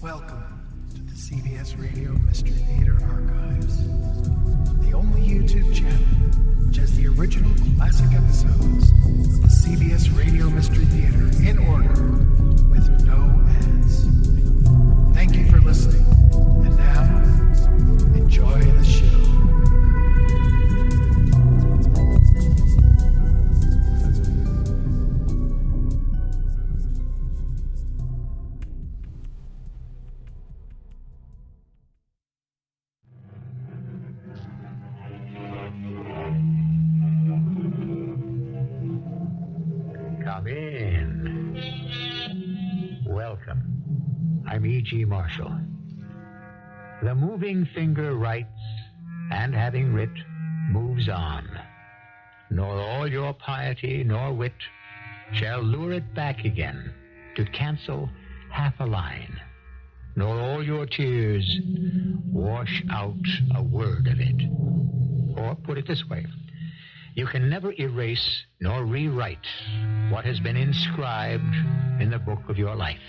Welcome to the CBS Radio Mystery Theater Archives, the only YouTube channel which has the original classic episodes of the CBS Radio Mystery Theater in order with no ads. Thank you for listening, and now, enjoy the show. Come in. Welcome. I'm E.G. Marshall. The moving finger writes, and having writ, moves on. Nor all your piety nor wit shall lure it back again to cancel half a line. Nor all your tears wash out a word of it. Or put it this way. You can never erase nor rewrite what has been inscribed in the book of your life.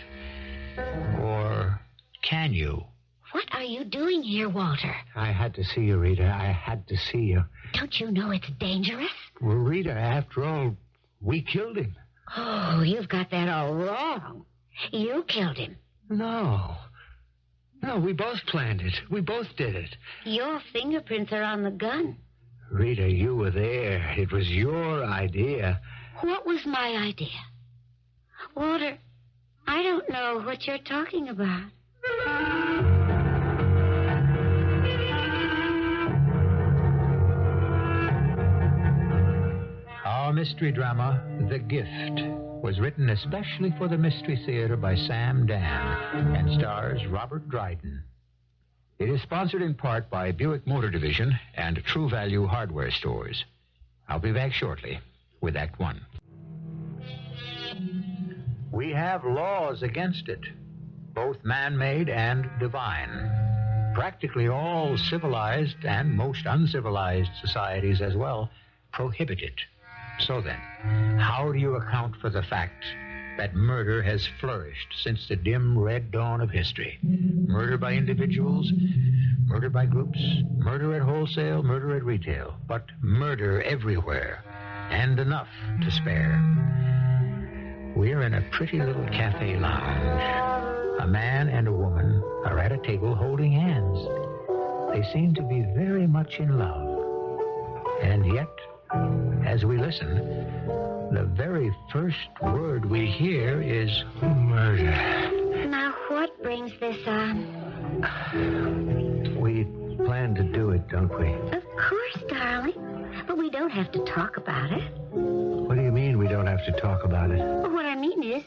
Or can you? What are you doing here, Walter? I had to see you, Rita. I had to see you. Don't you know it's dangerous? Well, Rita, after all, we killed him. Oh, you've got that all wrong. You killed him. No, we both planned it. We both did it. Your fingerprints are on the gun. Rita, you were there. It was your idea. What was my idea? Walter, I don't know what you're talking about. Our mystery drama, The Gift, was written especially for the Mystery Theater by Sam Dann and stars Robert Dryden. It is sponsored in part by Buick Motor Division and True Value Hardware Stores. I'll be back shortly with Act One. We have laws against it, both man-made and divine. Practically all civilized and most uncivilized societies as well prohibit it. So then, how do you account for the fact that murder has flourished since the dim red dawn of history? Murder by individuals, murder by groups, murder at wholesale, murder at retail, but murder everywhere, and enough to spare. We're in a pretty little cafe lounge. A man and a woman are at a table holding hands. They seem to be very much in love. And yet, as we listen, the very first word we hear is murder. Now, what brings this on? We plan to do it, don't we? Of course, darling. But we don't have to talk about it. What do you mean we don't have to talk about it? What I mean is,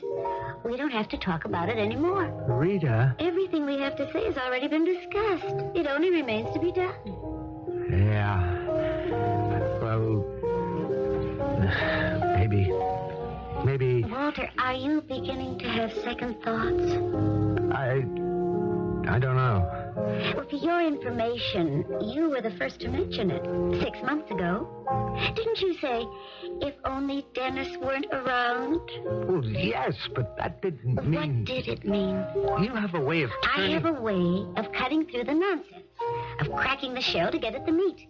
we don't have to talk about it anymore. Rita. Everything we have to say has already been discussed. It only remains to be done. Yeah. Well, maybe... Walter, are you beginning to have second thoughts? I don't know. Well, for your information, you were the first to mention it 6 months ago. Didn't you say, if only Dennis weren't around? Well, yes, but that didn't mean... What did it mean? You have a way of turning... I have a way of cutting through the nonsense, of cracking the shell to get at the meat.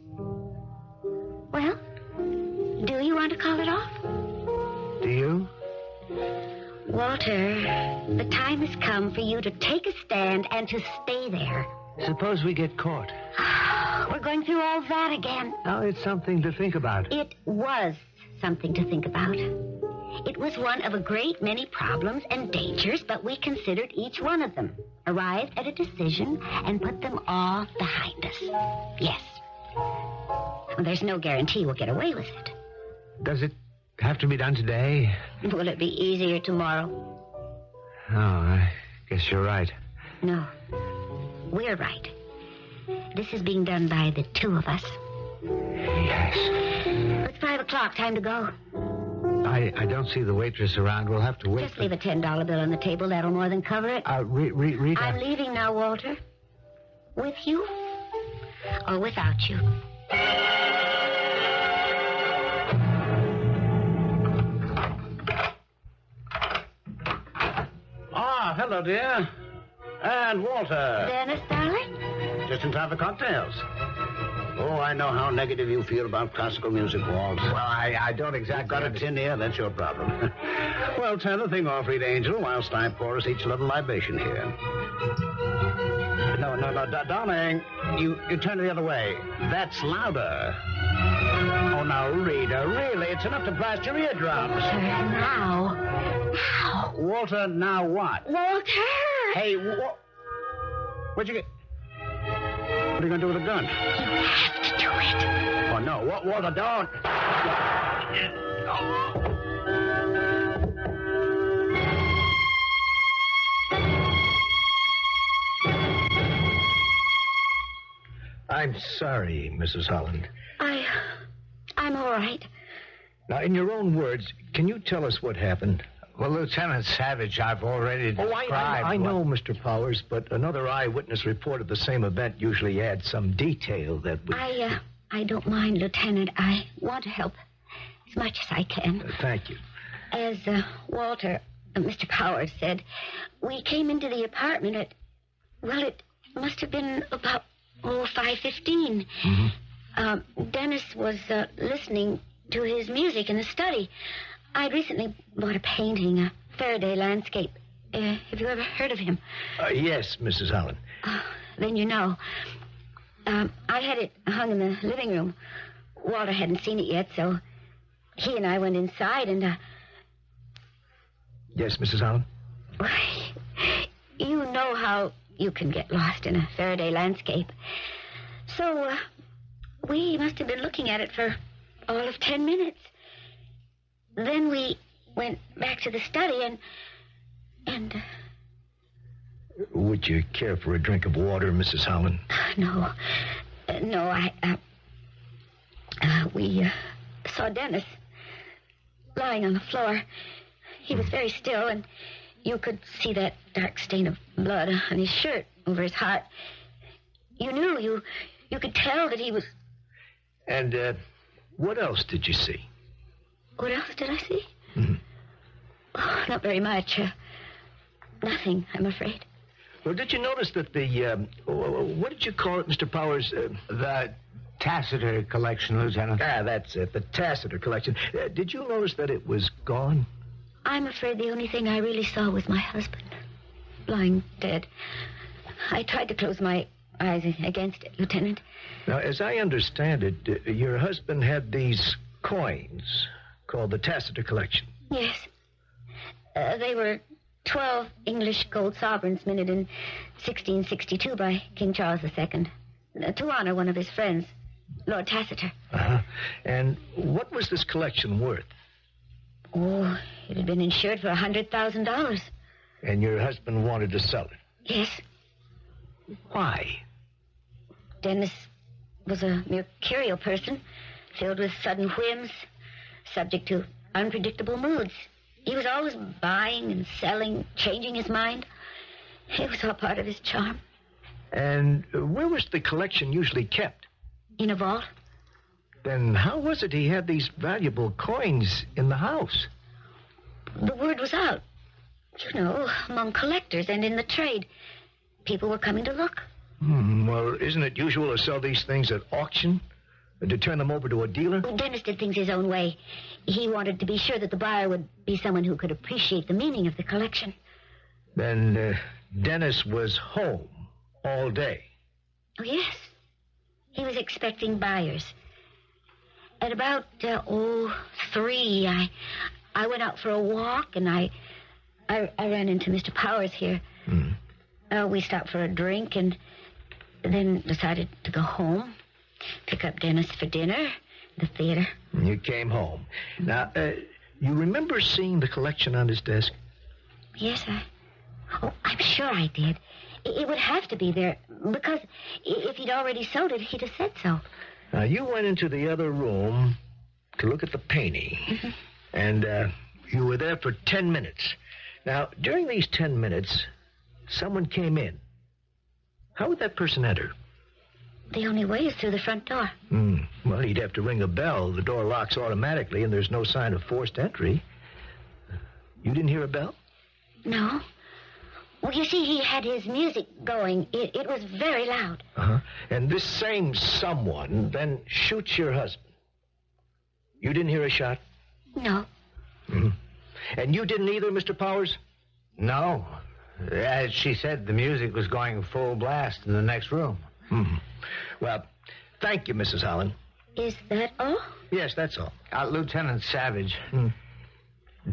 Well, do you want to call it off? Do you? Walter, the time has come for you to take a stand and to stay there. Suppose we get caught. We're going through all that again. Oh, it's something to think about. It was something to think about. It was one of a great many problems and dangers, but we considered each one of them, arrived at a decision, and put them all behind us. Yes. Well, there's no guarantee we'll get away with it. Does it have to be done today? Will it be easier tomorrow? Oh, I guess you're right. No. We're right. This is being done by the two of us. Yes. It's 5 o'clock. Time to go. I don't see the waitress around. We'll have to wait. Just leave a $10 bill on the table. That'll more than cover it. Rita. I'm leaving now, Walter. With you or without you. Hello, dear. And Walter. Dennis, darling? Just in time for cocktails. Oh, I know how negative you feel about classical music, Walt. Well, I don't exactly... You've got a tin ear, that's your problem. Well, turn the thing off, Rita Angel, whilst I pour us each a little libation here. No, darling. You turn it the other way. That's louder. Oh, now, Rita, really, it's enough to blast your eardrums. Walter, now. Walter, now what? Walter! Hey, where'd you get... What are you going to do with the gun? You have to do it. Oh, no. Walter, don't. I'm sorry, Mrs. Holland. I'm all right. Now, in your own words, can you tell us what happened? Well, Lieutenant Savage, I've already described... I know, Mr. Powers, but another eyewitness report of the same event usually adds some detail that would... I don't mind, Lieutenant. I want to help as much as I can. Thank you. As Walter, Mr. Powers said, we came into the apartment at... Well, it must have been about 5:15. Mm-hmm. Dennis was listening to his music in the study. I'd recently bought a painting, a Faraday landscape. Have you ever heard of him? Yes, Mrs. Holland. Then you know. I had it hung in the living room. Walter hadn't seen it yet, so he and I went inside and... Yes, Mrs. Holland? You know how you can get lost in a Faraday landscape. So, we must have been looking at it for all of 10 minutes. Then we went back to the study and... Would you care for a drink of water, Mrs. Holland? No, we saw Dennis lying on the floor. He was very still, and you could see that dark stain of blood on his shirt over his heart. You knew, you could tell that he was... And, what else did you see? What else did I see? Mm-hmm. Oh, not very much. Nothing, I'm afraid. Well, did you notice that the, what did you call it, Mr. Powers? The Tacitor collection, Lieutenant. That's it, the Tacitor collection. Did you notice that it was gone? I'm afraid the only thing I really saw was my husband, lying dead. I tried to close my eyes against it, Lieutenant. Now, as I understand it, your husband had these coins called the Tacitor collection. Yes. They were 12 English gold sovereigns minted in 1662 by King Charles II to honor one of his friends, Lord Tacitor. Uh-huh. And what was this collection worth? Oh, it had been insured for $100,000. And your husband wanted to sell it? Yes. Why? Dennis was a mercurial person, filled with sudden whims, subject to unpredictable moods. He was always buying and selling, changing his mind. It was all part of his charm. And where was the collection usually kept? In a vault. Then how was it he had these valuable coins in the house? The word was out. You know, among collectors and in the trade. People were coming to look. Well, isn't it usual to sell these things at auction? To turn them over to a dealer? Well, Dennis did things his own way. He wanted to be sure that the buyer would be someone who could appreciate the meaning of the collection. Then Dennis was home all day. Oh, yes. He was expecting buyers. At about, 3, I went out for a walk, and I ran into Mr. Powers here. We stopped for a drink, and then decided to go home, pick up Dennis for dinner, the theater. You came home. Now, you remember seeing the collection on his desk? Yes, I'm sure I did. It would have to be there, because if he'd already sold it, he'd have said so. Now, you went into the other room to look at the painting, and you were there for 10 minutes. Now, during these 10 minutes, someone came in. How would that person enter? The only way is through the front door. Well, he'd have to ring a bell. The door locks automatically, and there's no sign of forced entry. You didn't hear a bell? No. Well, you see, he had his music going. It was very loud. Uh-huh. And this same someone then shoots your husband. You didn't hear a shot? No. Mm-hmm. And you didn't either, Mr. Powers? No. As she said, the music was going full blast in the next room. Mm-hmm. Well, thank you, Mrs. Holland. Is that all? Yes, that's all. Lieutenant Savage.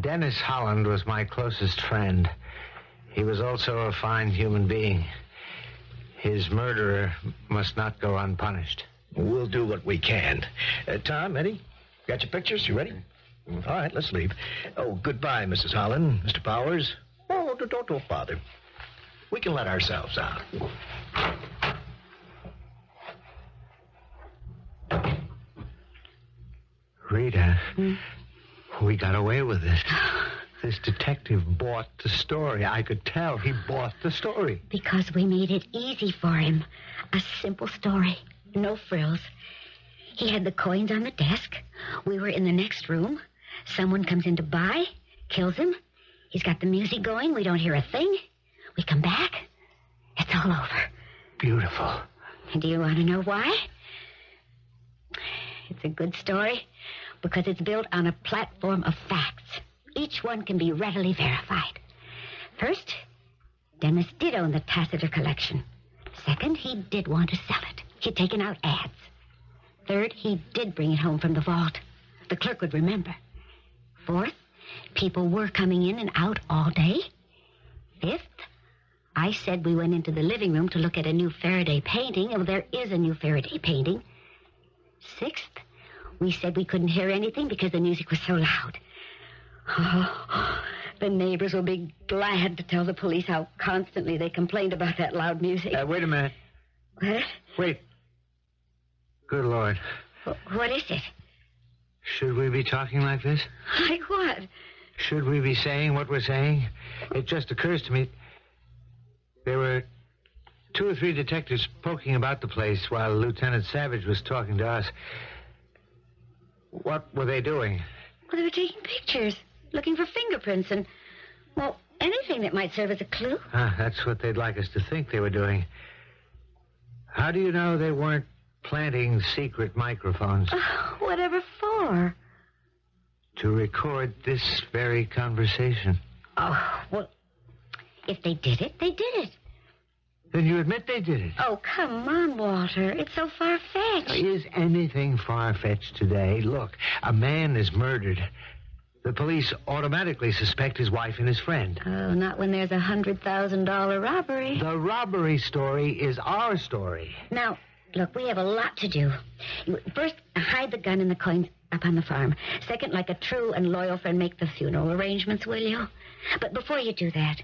Dennis Holland was my closest friend. He was also a fine human being. His murderer must not go unpunished. We'll do what we can. Tom, Eddie, got your pictures? You ready? All right, let's leave. Oh, goodbye, Mrs. Holland, Mr. Powers. Oh, don't bother. We can let ourselves out. Rita, we got away with it. This detective bought the story. I could tell he bought the story. Because we made it easy for him. A simple story. No frills. He had the coins on the desk. We were in the next room. Someone comes in to buy, kills him. He's got the music going. We don't hear a thing. We come back. It's all over. Beautiful. And do you want to know why? It's a good story because it's built on a platform of facts. Each one can be readily verified. First, Dennis did own the Tacitor collection. Second, he did want to sell it. He'd taken out ads. Third, he did bring it home from the vault. The clerk would remember. Fourth, people were coming in and out all day. Fifth, I said we went into the living room to look at a new Faraday painting. Well, there is a new Faraday painting. Sixth, we said we couldn't hear anything because the music was so loud. Oh, the neighbors will be glad to tell the police how constantly they complained about that loud music. Wait a minute. What? Wait. Good Lord. What is it? Should we be talking like this? Like what? Should we be saying what we're saying? It just occurs to me there were 2 or 3 detectives poking about the place while Lieutenant Savage was talking to us. What were they doing? Well, they were taking pictures, looking for fingerprints and, well, anything that might serve as a clue. That's what they'd like us to think they were doing. How do you know they weren't planting secret microphones? Whatever for? To record this very conversation. Oh, well, if they did it, they did it. Then you admit they did it. Oh, come on, Walter. It's so far-fetched. Is anything far-fetched today? Look, a man is murdered. The police automatically suspect his wife and his friend. Oh, not when there's a $100,000 robbery. The robbery story is our story. Now, look, we have a lot to do. First, hide the gun and the coins up on the farm. Second, like a true and loyal friend, make the funeral arrangements, will you? But before you do that,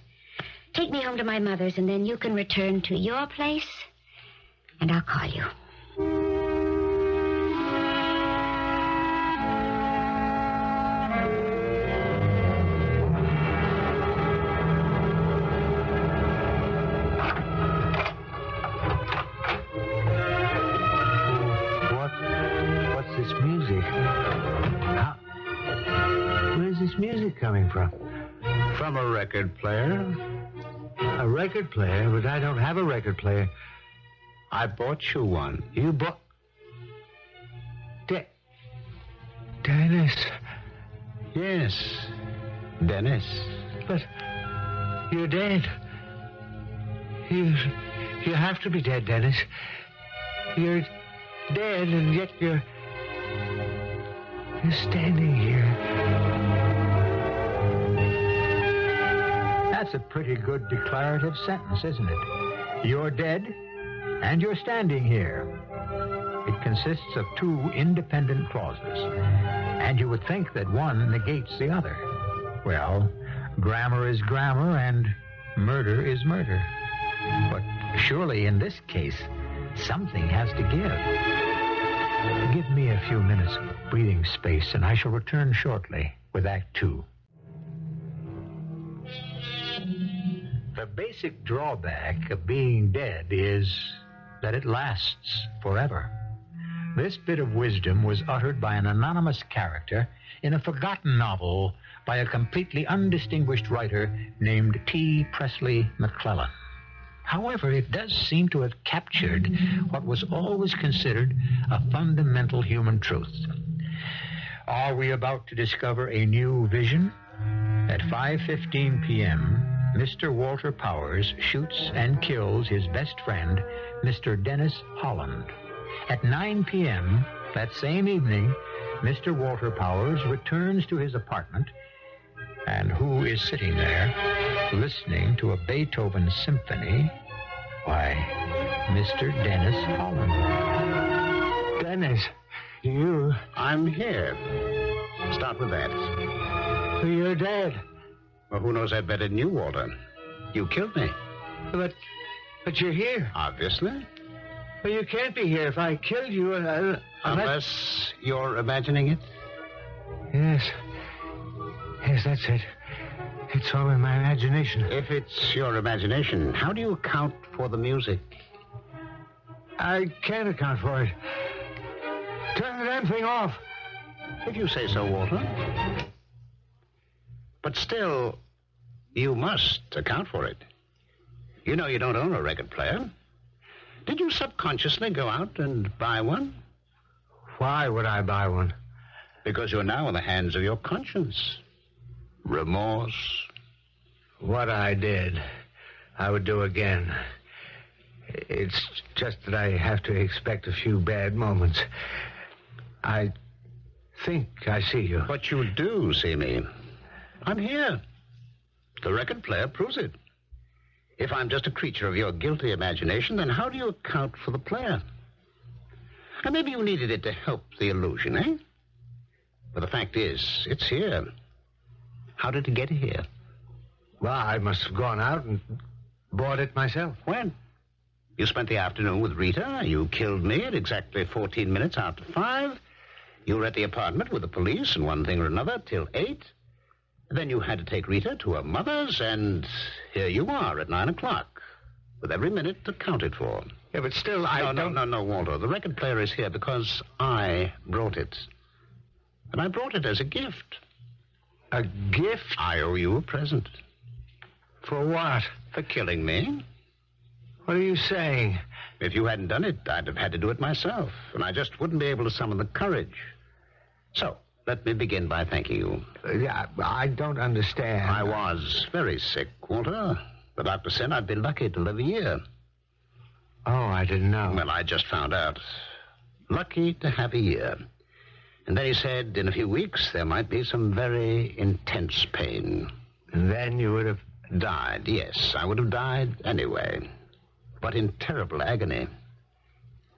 take me home to my mother's, and then you can return to your place, and I'll call you. What's this music? Where's this music coming from? From a record player. A record player? But I don't have a record player. I bought you one. You bought... Dennis. Yes, Dennis. But you're dead. You have to be dead, Dennis. You're dead, and yet you're standing here. That's a pretty good declarative sentence, isn't it? You're dead, and you're standing here. It consists of 2 independent clauses, and you would think that one negates the other. Well, grammar is grammar, and murder is murder. But surely in this case, something has to give. Give me a few minutes of breathing space, and I shall return shortly with Act 2. The basic drawback of being dead is that it lasts forever. This bit of wisdom was uttered by an anonymous character in a forgotten novel by by a completely undistinguished writer named T. Presley McClellan. However, it does seem to have captured what was always considered a fundamental human truth. Are we about to discover a new vision? At 5:15 p.m., Mr. Walter Powers shoots and kills his best friend, Mr. Dennis Holland. At 9 p.m. that same evening, Mr. Walter Powers returns to his apartment, and who is sitting there listening to a Beethoven symphony? Why, Mr. Dennis Holland. Dennis, you... I'm here. Start with that. You're dead. Well, who knows that better than you, Walter? You killed me. But you're here. Obviously. Well, you can't be here. If I killed you, Unless you're imagining it. Yes. Yes, that's it. It's all in my imagination. If it's your imagination, how do you account for the music? I can't account for it. Turn the damn thing off. If you say so, Walter. But still, you must account for it. You know you don't own a record player. Did you subconsciously go out and buy one? Why would I buy one? Because you're now in the hands of your conscience. Remorse. What I did, I would do again. It's just that I have to expect a few bad moments. I think I see you. But you do see me. I'm here. The record player proves it. If I'm just a creature of your guilty imagination, then how do you account for the player? And maybe you needed it to help the illusion, eh? But the fact is, it's here. How did it get here? Well, I must have gone out and bought it myself. When? You spent the afternoon with Rita. You killed me at exactly 14 minutes after 5. You were at the apartment with the police and one thing or another till 8. Then you had to take Rita to her mother's, and here you are at 9 o'clock, with every minute accounted for. Yeah, but still, No, Walter. The record player is here because I brought it. And I brought it as a gift. A gift? I owe you a present. For what? For killing me. What are you saying? If you hadn't done it, I'd have had to do it myself, and I just wouldn't be able to summon the courage. So, let me begin by thanking you. Yeah, I don't understand. I was very sick, Walter. The doctor said I'd be lucky to live a year. Oh, I didn't know. Well, I just found out. Lucky to have a year. And then he said in a few weeks there might be some very intense pain. And then you would have... Died, yes. I would have died anyway. But in terrible agony.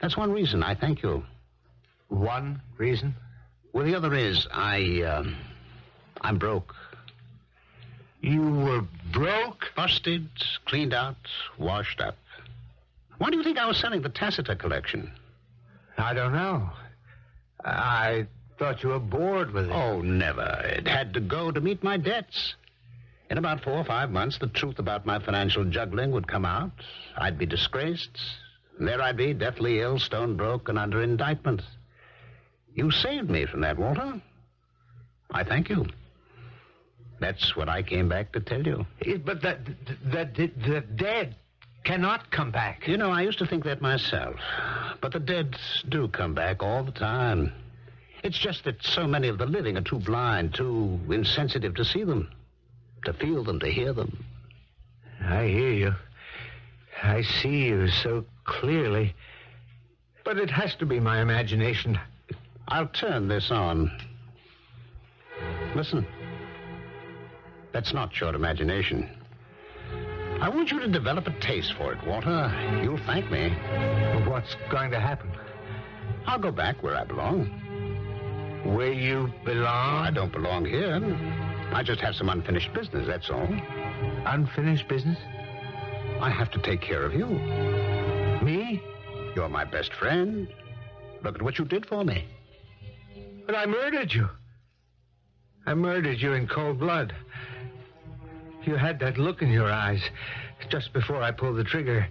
That's one reason I thank you. One reason? Well, the other is I'm broke. You were broke? Busted, cleaned out, washed up. Why do you think I was selling the Tacitus collection? I don't know. I thought you were bored with it. Oh, never. It had to go to meet my debts. In about 4 or 5 months, the truth about my financial juggling would come out. I'd be disgraced. And there I'd be, deathly ill, stone broke, and under indictment. You saved me from that, Walter. I thank you. That's what I came back to tell you. But the dead cannot come back. You know, I used to think that myself. But the dead do come back all the time. It's just that so many of the living are too blind, too insensitive to see them, to feel them, to hear them. I hear you. I see you so clearly. But it has to be my imagination. I'll turn this on. Listen. That's not your imagination. I want you to develop a taste for it, Walter. You'll thank me. What's going to happen? I'll go back where I belong. Where you belong? I don't belong here. I just have some unfinished business, that's all. Unfinished business? I have to take care of you. Me? You're my best friend. Look at what you did for me. But I murdered you. I murdered you in cold blood. You had that look in your eyes just before I pulled the trigger.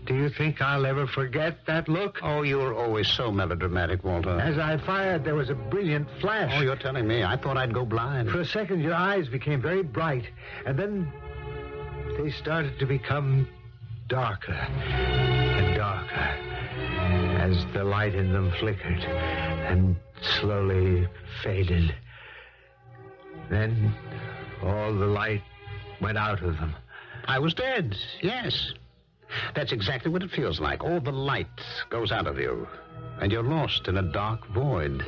Do you think I'll ever forget that look? Oh, you were always so melodramatic, Walter. As I fired, there was a brilliant flash. Oh, you're telling me. I thought I'd go blind. For a second, your eyes became very bright, and then they started to become darker and darker as the light in them flickered and slowly faded. Then all the light went out of them. I was dead, yes. That's exactly what it feels like. All the light goes out of you, and you're lost in a dark void.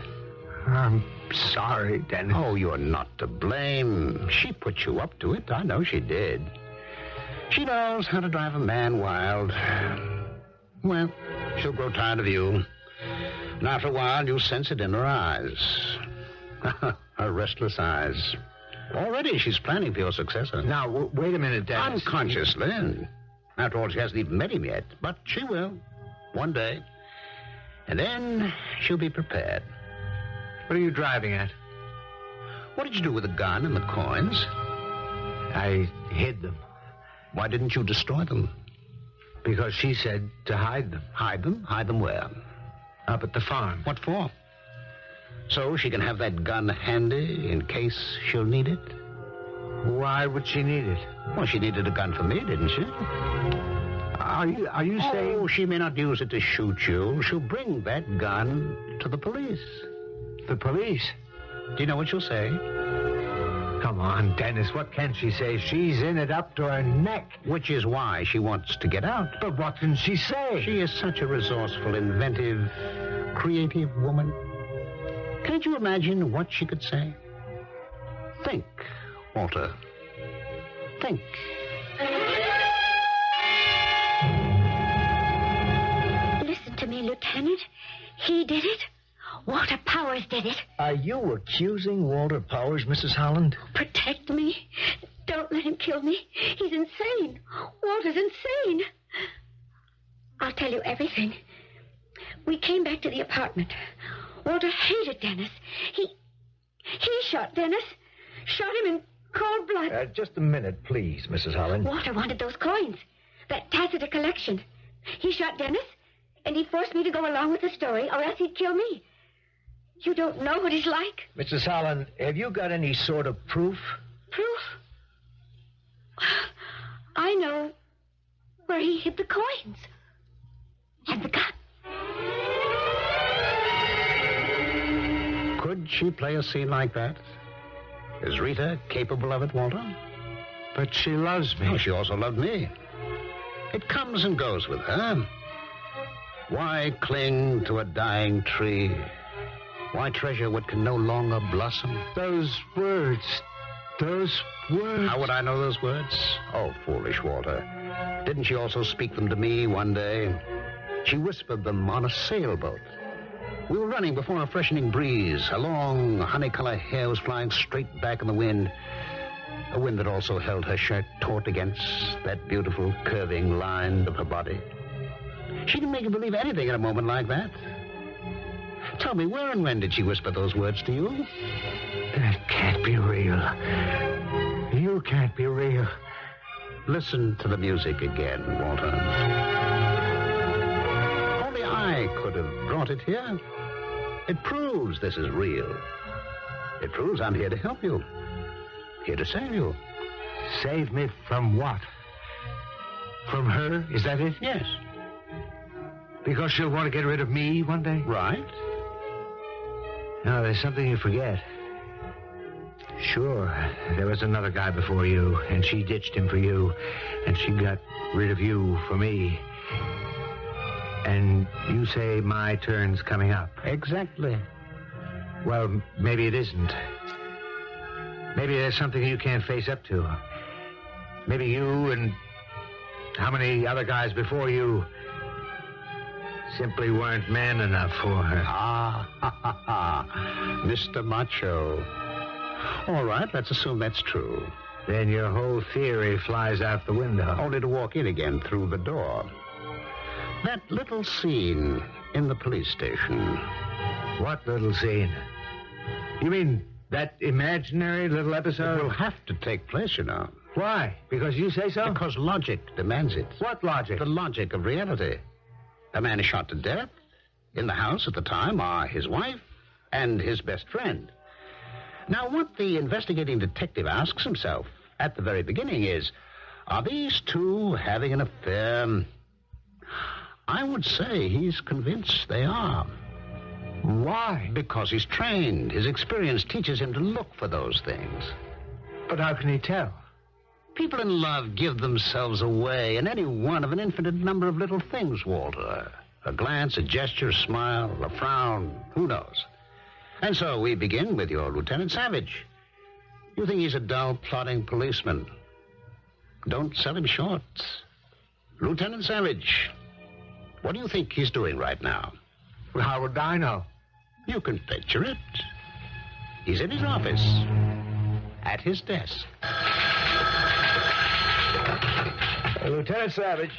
I'm sorry, Dennis. Oh, you're not to blame. She put you up to it. I know she did. She knows how to drive a man wild. Well, she'll grow tired of you. And after a while, you'll sense it in her eyes. Her restless eyes. Already, she's planning for your successor. Now, wait a minute, Dennis. Unconsciously. After all, she hasn't even met him yet. But she will. One day. And then she'll be prepared. What are you driving at? What did you do with the gun and the coins? I hid them. Why didn't you destroy them? Because she said to hide them. Hide them? Hide them where? Up at the farm. What for? So she can have that gun handy in case she'll need it? Why would she need it? Well, she needed a gun for me, didn't she? Are you saying... Oh, she may not use it to shoot you. She'll bring that gun to the police. The police? Do you know what she'll say? Come on, Dennis, what can she say? She's in it up to her neck. Which is why she wants to get out. But what can she say? She is such a resourceful, inventive, creative woman. Can't you imagine what she could say? Think, Walter. Think. Listen to me, Lieutenant. He did it. Walter Powers did it. Are you accusing Walter Powers, Mrs. Holland? Protect me. Don't let him kill me. He's insane. Walter's insane. I'll tell you everything. We came back to the apartment. Walter hated Dennis. He shot Dennis. Shot him in cold blood. Just a minute, please, Mrs. Holland. Walter wanted those coins. That Tacitus collection. He shot Dennis, and he forced me to go along with the story, or else he'd kill me. You don't know what he's like. Mrs. Holland, have you got any sort of proof? Proof? I know where he hid the coins. And the gun. Could she play a scene like that? Is Rita capable of it, Walter? But she loves me. Oh, she also loved me. It comes and goes with her. Why cling to a dying tree? Why treasure what can no longer blossom? Those words. How would I know those words? Oh, foolish Walter. Didn't she also speak them to me one day? She whispered them on a sailboat. We were running before a freshening breeze. Her long, honey-colored hair was flying straight back in the wind. A wind that also held her shirt taut against that beautiful curving line of her body. She can make you believe anything in a moment like that. Tell me, where and when did she whisper those words to you? That can't be real. You can't be real. Listen to the music again, Walter. Only I could have brought it here. It proves this is real. It proves I'm here to help you. Here to save you. Save me from what? From her? Is that it? Yes. Because she'll want to get rid of me one day? Right. No, there's something you forget. Sure, there was another guy before you, and she ditched him for you, and she got rid of you for me. And you say my turn's coming up. Exactly. Well, maybe it isn't. Maybe there's something you can't face up to. Maybe you and how many other guys before you simply weren't man enough for her. Mr. Macho. All right, let's assume that's true. Then your whole theory flies out the window. Only to walk in again through the door. That little scene in the police station. What little scene? You mean That imaginary little episode? It will have to take place, you know. Why? Because you say so? Because logic demands it. What logic? The logic of reality. A man is shot to death. In the house at the time are his wife and his best friend. Now, what the investigating detective asks himself at the very beginning is, are these two having an affair? I would say he's convinced they are. Why? Because he's trained. His experience teaches him to look for those things. But how can he tell? People in love give themselves away in any one of an infinite number of little things, Walter. A glance, a gesture, a smile, a frown, who knows? And so we begin with your Lieutenant Savage. You think he's a dull, plodding policeman. Don't sell him short. Lieutenant Savage, what do you think he's doing right now? Well, how would I know? You can picture it. He's in his office, at his desk. Lieutenant Savage.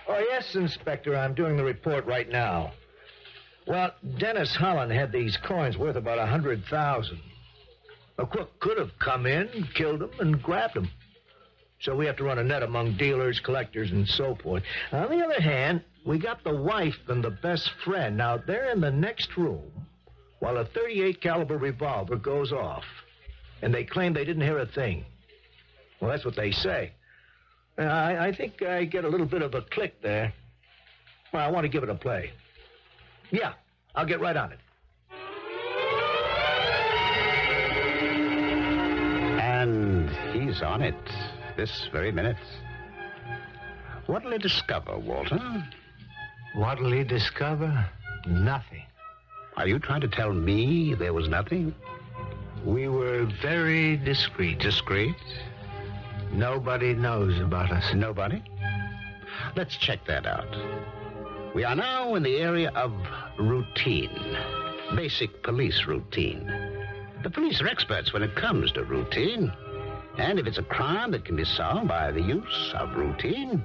Oh, yes, Inspector. I'm doing the report right now. Well, Dennis Holland had these coins worth about $100,000. A crook could have come in, killed them, and grabbed them. So we have to run a net among dealers, collectors, and so forth. On the other hand, we got the wife and the best friend. Now, they're in the next room while a .38 caliber revolver goes off. And they claim they didn't hear a thing. Well, that's what they say. I think I get a little bit of a click there. Well, I want to give it a play. Yeah, I'll get right on it. And he's on it this very minute. What'll he discover, Walter? What'll he discover? Nothing. Are you trying to tell me there was nothing? We were very discreet. Discreet? Nobody knows about us. Nobody? Let's check that out. We are now in the area of routine. Basic police routine. The police are experts when it comes to routine. And if it's a crime that can be solved by the use of routine,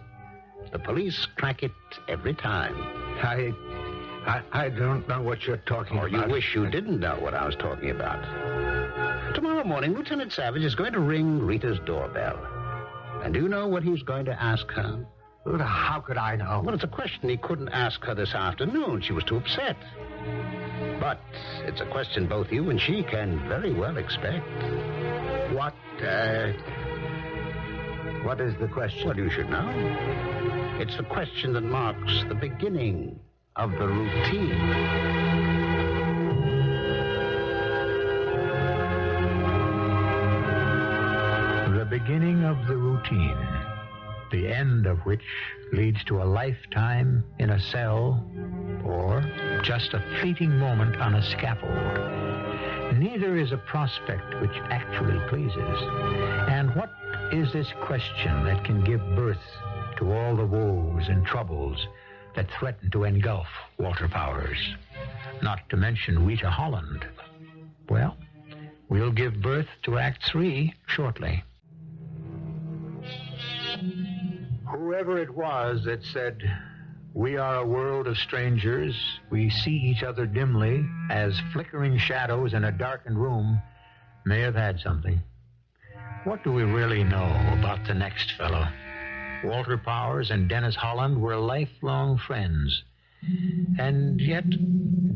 the police crack it every time. I don't know what you're talking about. Or you wish you didn't know what I was talking about. Tomorrow morning, Lieutenant Savage is going to ring Rita's doorbell. And do you know what he's going to ask her? Well, how could I know? Well, it's a question he couldn't ask her this afternoon. She was too upset. But it's a question both you and she can very well expect. What is the question? Well, you should know. It's the question that marks the beginning of the routine. The beginning of the routine, the end of which leads to a lifetime in a cell or just a fleeting moment on a scaffold. Neither is a prospect which actually pleases. And what is this question that can give birth to all the woes and troubles that threaten to engulf Walter Powers? Not to mention Rita Holland. Well, we'll give birth to Act 3 shortly. Whoever it was that said, "We are a world of strangers. We see each other dimly as flickering shadows in a darkened room," may have had something. What do we really know about the next fellow? Walter Powers and Dennis Holland were lifelong friends. And yet,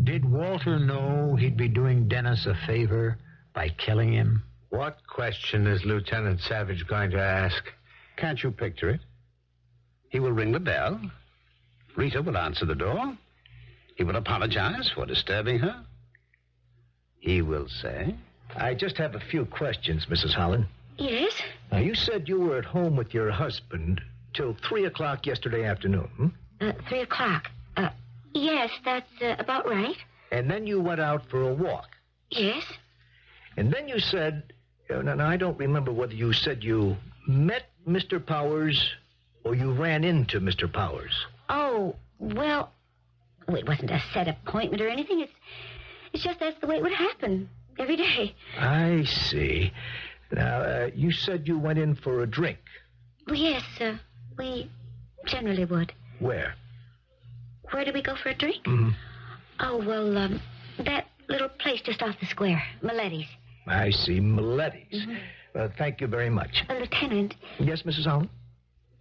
did Walter know he'd be doing Dennis a favor by killing him? What question is Lieutenant Savage going to ask? Can't you picture it? He will ring the bell. Rita will answer the door. He will apologize for disturbing her. He will say, I just have a few questions, Mrs. Holland. Yes? Now, you said you were at home with your husband till 3 o'clock yesterday afternoon, 3 o'clock. Yes, that's about right. And then you went out for a walk. Yes? And then you said, and I don't remember whether you said you met Mr. Powers or you ran into Mr. Powers. Oh, well, it wasn't a set appointment or anything. It's just that's the way it would happen every day. I see. Now, you said you went in for a drink. Well, yes, we generally would. Where? Where do we go for a drink? Mm-hmm. Oh, well, that little place just off the square, Miletti's. I see. Miletti's. Thank you very much. Lieutenant, Yes, Mrs. Holland?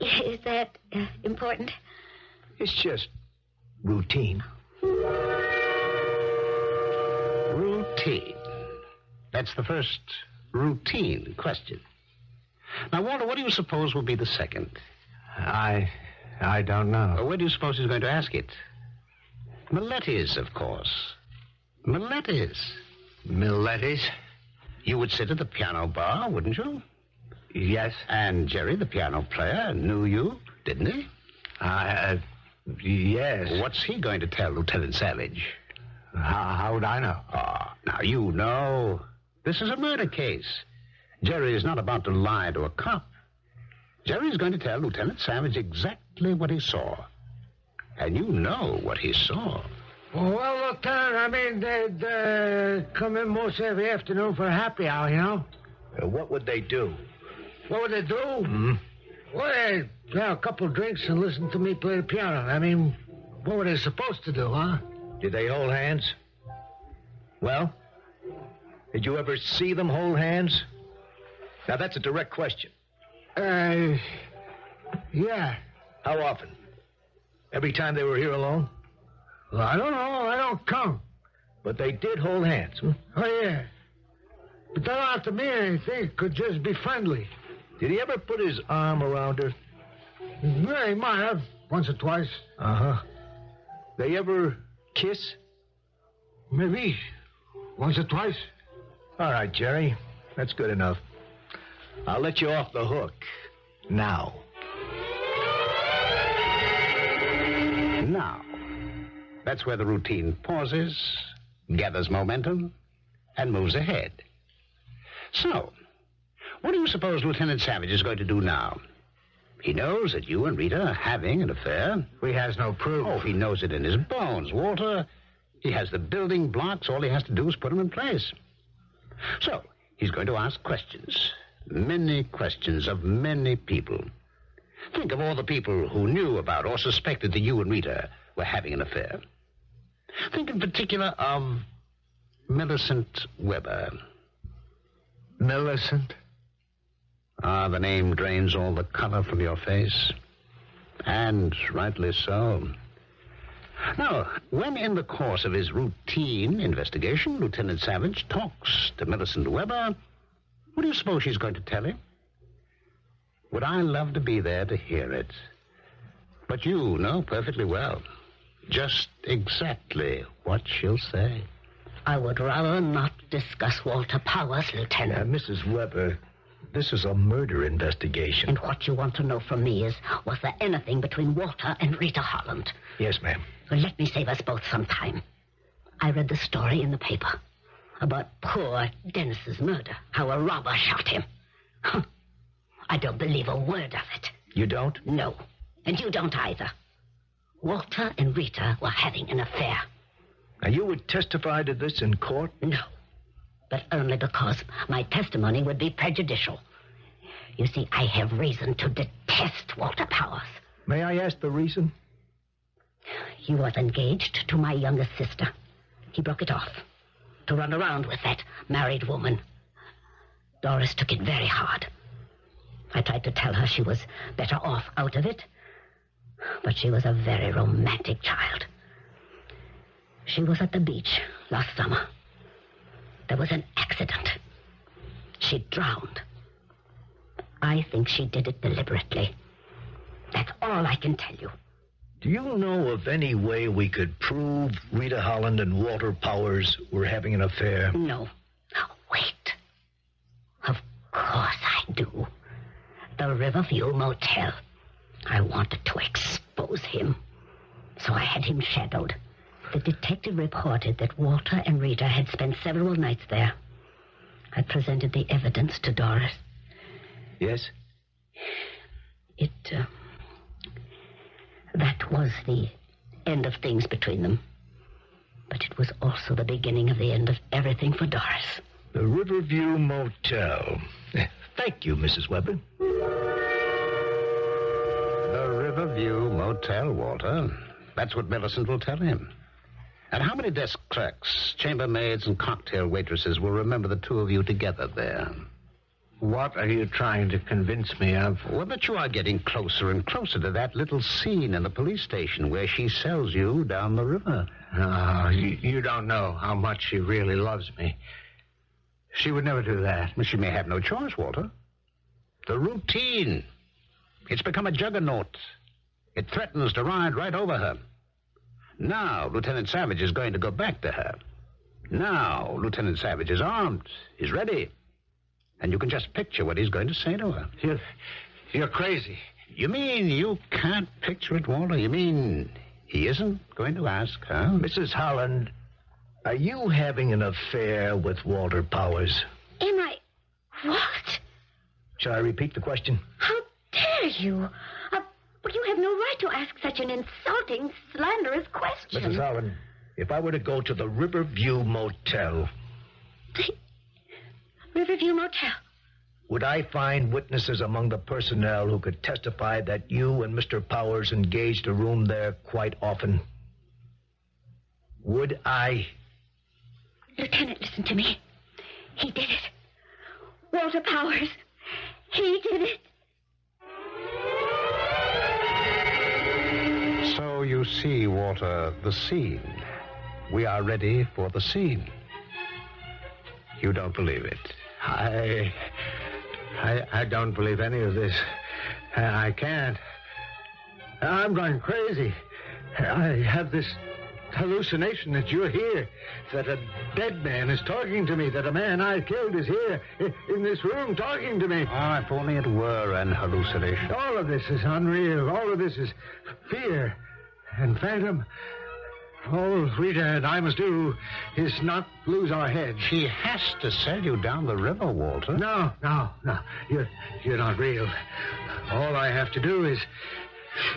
is that important? It's just routine. Routine. That's the first routine question. Now, Walter, what do you suppose will be the second? I don't know. Where do you suppose he's going to ask it? Miletti's, of course. Miletti's. Miletti's? You would sit at the piano bar, wouldn't you? Yes. And Jerry, the piano player, knew you, didn't he? Yes. What's he going to tell Lieutenant Savage? How would I know? Now, you know. This is a murder case. Jerry is not about to lie to a cop. Jerry's going to tell Lieutenant Savage exactly what he saw. And you know what he saw. Well, Lieutenant, I mean, they'd come in most every afternoon for a happy hour, you know? What would they do? What would they do? Well, they'd have a couple of drinks and listen to me play the piano. I mean, what were they supposed to do, huh? Did they hold hands? Well, did you ever see them hold hands? Now, that's a direct question. Yeah. How often? Every time they were here alone? Well, I don't know. I don't count. But they did hold hands, Oh, yeah. But they don't have to mean anything. It could just be friendly. Did he ever put his arm around her? Yeah, he might have. Once or twice. Uh-huh. They ever kiss? Maybe. Once or twice. All right, Jerry. That's good enough. I'll let you off the hook. Now. Now. That's where the routine pauses, gathers momentum, and moves ahead. So, what do you suppose Lieutenant Savage is going to do now? He knows that you and Rita are having an affair. He has no proof. Oh, he knows it in his bones, Walter. He has the building blocks. All he has to do is put them in place. So, he's going to ask questions. Many questions of many people. Think of all the people who knew about or suspected that you and Rita were having an affair. Think in particular of Millicent Weber. Millicent? The name drains all the color from your face. And rightly so. Now, when in the course of his routine investigation, Lieutenant Savage talks to Millicent Weber, what do you suppose she's going to tell him? Would I love to be there to hear it? But you know perfectly well just exactly what she'll say. I would rather not discuss Walter Powers, Lieutenant. Mrs. Weber, this is a murder investigation. And what you want to know from me is, was there anything between Walter and Rita Holland? Yes, ma'am. Well, let me save us both some time. I read the story in the paper about poor Dennis's murder, how a robber shot him. I don't believe a word of it. You don't? No, and you don't either. Walter and Rita were having an affair. Now, you would testify to this in court? No, but only because my testimony would be prejudicial. You see, I have reason to detest Walter Powers. May I ask the reason? He was engaged to my youngest sister. He broke it off to run around with that married woman. Doris took it very hard. I tried to tell her she was better off out of it, but she was a very romantic child. She was at the beach last summer. There was an accident. She drowned. I think she did it deliberately. That's all I can tell you. Do you know of any way we could prove Rita Holland and Walter Powers were having an affair? No. Wait. Of course I do. The Riverview Motel. I wanted to expose him, so I had him shadowed. The detective reported that Walter and Rita had spent several nights there. I presented the evidence to Doris. Yes? That was the end of things between them. But it was also the beginning of the end of everything for Doris. The Riverview Motel. Thank you, Mrs. Weber. The Riverview Motel, Walter. That's what Millicent will tell him. And how many desk clerks, chambermaids, and cocktail waitresses will remember the two of you together there? What are you trying to convince me of? Well, that you are getting closer and closer to that little scene in the police station where she sells you down the river. Oh, you don't know how much she really loves me. She would never do that. Well, she may have no choice, Walter. The routine. It's become a juggernaut. It threatens to ride right over her. Now, Lieutenant Savage is going to go back to her. Now, Lieutenant Savage is armed. He's ready. And you can just picture what he's going to say to her. You're crazy. You mean you can't picture it, Walter? You mean he isn't going to ask her? Mrs. Holland, are you having an affair with Walter Powers? Am I... What? Shall I repeat the question? How dare you? But you have no right to ask such an insulting, slanderous question. Mrs. Holland, if I were to go to the Riverview Motel... Riverview Motel. Would I find witnesses among the personnel who could testify that you and Mr. Powers engaged a room there quite often? Would I? Lieutenant, listen to me. He did it. Walter Powers. He did it. So you see, Walter, the scene. We are ready for the scene. You don't believe it. I don't believe any of this. I can't. I'm going crazy. I have this hallucination that you're here, that a dead man is talking to me, that a man I killed is here in this room talking to me. Oh, if only it were an hallucination. All of this is unreal. All of this is fear and phantom. All Rita and I must do is not lose our heads. She has to sell you down the river, Walter. No. You're not real. All I have to do is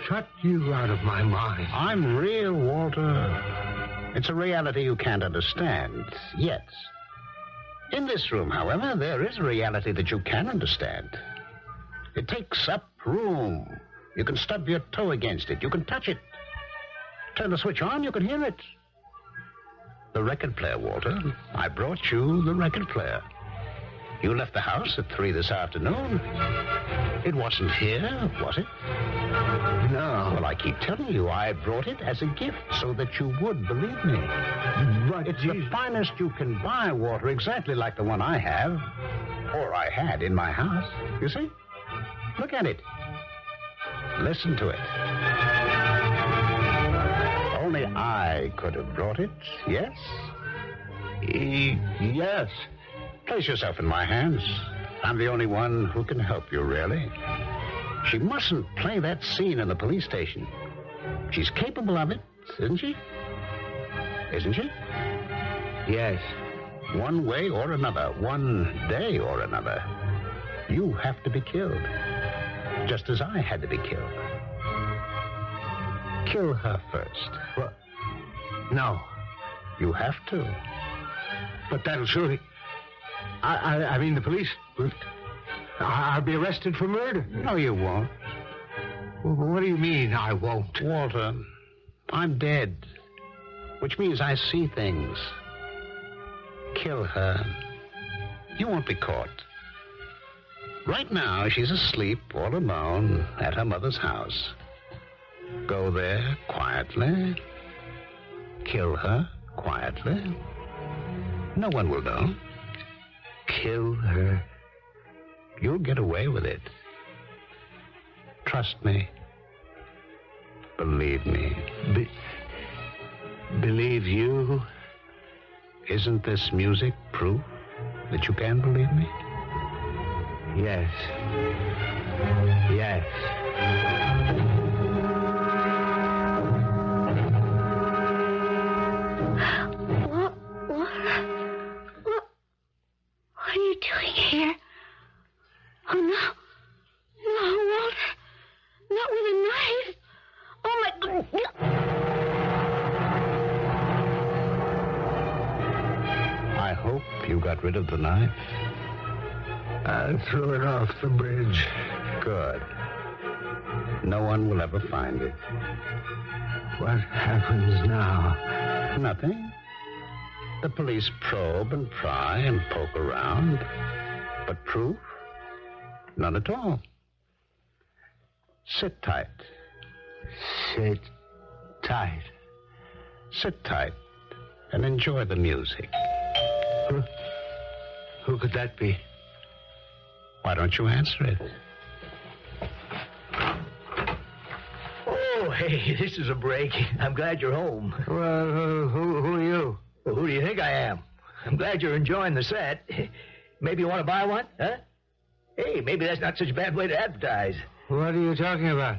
shut you out of my mind. I'm real, Walter. It's a reality you can't understand yet. In this room, however, there is a reality that you can understand. It takes up room. You can stub your toe against it. You can touch it. Turn the switch on, you can hear it. The record player, Walter. I brought you the record player. You left the house at 3 this afternoon. It wasn't here, was it? No. Well, I keep telling you, I brought it as a gift so that you would believe me. But it's the finest you can buy, Walter, exactly like the one I have, or I had in my house. You see? Look at it. Listen to it. Only I could have brought it, yes? Yes. Place yourself in my hands. I'm the only one who can help you, really. She mustn't play that scene in the police station. She's capable of it, isn't she? Isn't she? Yes. One way or another, one day or another, you have to be killed. Just as I had to be killed. Kill her first. Well, no. You have to. But that'll surely... I mean, the police... I'll be arrested for murder. No, you won't. Well, what do you mean, I won't? Walter, I'm dead. Which means I see things. Kill her. You won't be caught. Right now, she's asleep all alone at her mother's house. Go there quietly. Kill her quietly. No one will know. Kill her. You'll get away with it. Trust me. Believe me. Believe you? Isn't this music proof that you can believe me? Yes. Yes. What are you doing here? Oh, no. No, Walter. Not with a knife. Oh, my God. I hope you got rid of the knife. I threw it off the bridge. Good. No one will ever find it. What happens now? Nothing. The police probe and pry and poke around. But proof? None at all. Sit tight. Sit tight. Sit tight and enjoy the music. Who could that be? Why don't you answer it? Oh, hey, this is a break. I'm glad you're home. Well, who are you? Well, who do you think I am? I'm glad you're enjoying the set. Maybe you want to buy one, huh? Hey, maybe that's not such a bad way to advertise. What are you talking about?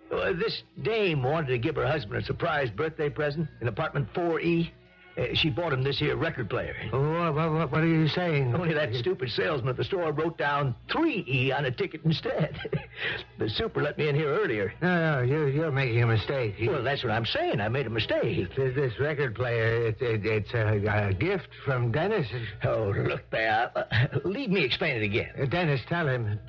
This dame wanted to give her husband a surprise birthday present in apartment 4E. She bought him this here record player. What are you saying? Only that stupid salesman at the store wrote down 3E on a ticket instead. The super let me in here earlier. No, you're making a mistake. Well, that's what I'm saying. I made a mistake. This record player, it's a gift from Dennis. Oh, look there. Leave me explain it again. Dennis, tell him.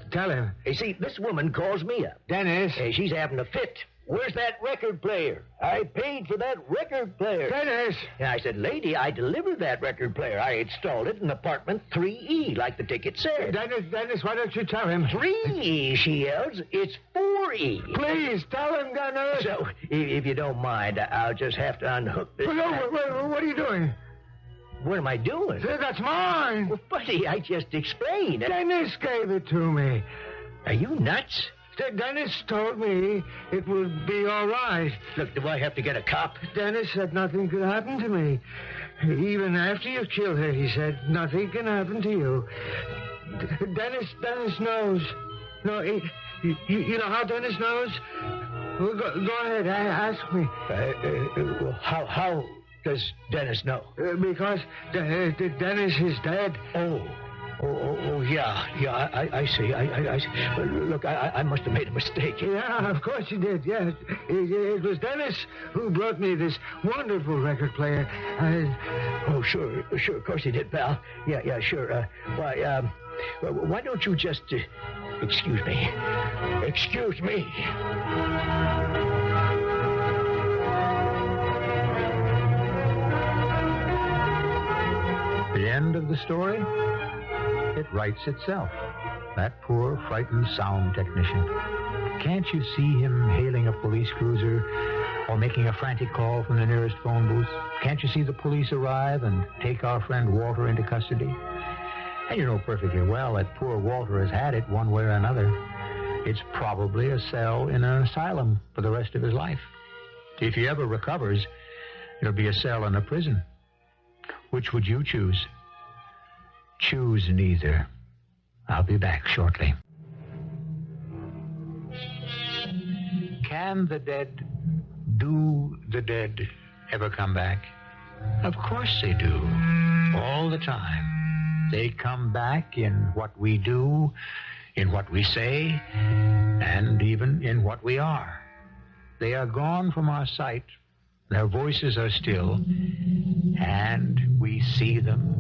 You see, this woman calls me up. Dennis. She's having a fit. Where's that record player? I paid for that record player. Dennis! And I said, lady, I delivered that record player. I installed it in apartment 3E, like the ticket said. Dennis, why don't you tell him? 3E, she yells. It's 4E. Please, tell him, Dennis. So, if you don't mind, I'll just have to unhook this. No, what are you doing? What am I doing? That's mine. Well, buddy, I just explained. Dennis gave it to me. Are you nuts? Dennis told me it would be all right. Look, do I have to get a cop? Dennis said nothing could happen to me. Even after you killed her, he said nothing can happen to you. Dennis knows. No, you know how Dennis knows? Well, go ahead, ask me. Well, how does Dennis know? Because Dennis is dead. Oh, yeah, I see. I see. Look, I must have made a mistake. Yeah, of course you did, yes. It was Dennis who brought me this wonderful record player. Oh, sure, of course he did, pal. Yeah, sure. Why don't you just... excuse me. Excuse me. The end of the story? It writes itself. That poor, frightened sound technician. Can't you see him hailing a police cruiser or making a frantic call from the nearest phone booth? Can't you see the police arrive and take our friend Walter into custody? And you know perfectly well that poor Walter has had it one way or another. It's probably a cell in an asylum for the rest of his life. If he ever recovers, it'll be a cell in a prison. Which would you choose? Choose neither. I'll be back shortly. Can the dead, do the dead ever come back? Of course they do. All the time. They come back in what we do, in what we say, and even in what we are. They are gone from our sight. Their voices are still, and we see them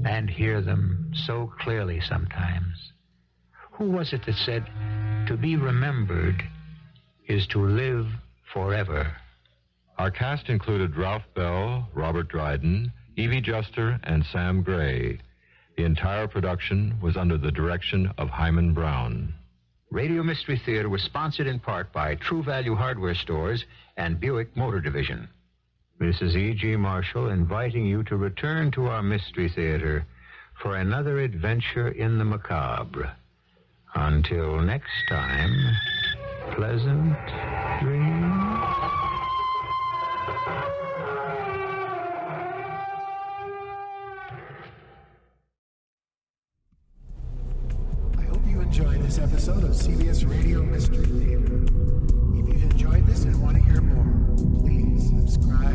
and hear them so clearly sometimes. Who was it that said, to be remembered is to live forever? Our cast included Ralph Bell, Robert Dryden, Evie Juster, and Sam Gray. The entire production was under the direction of Hyman Brown. Radio Mystery Theater was sponsored in part by True Value Hardware Stores and Buick Motor Division. This is E.G. Marshall inviting you to return to our Mystery Theater for another adventure in the macabre. Until next time, pleasant dreams. I hope you enjoyed this episode of CBS Radio Mystery Theater. If you've enjoyed this and want to hear more, please subscribe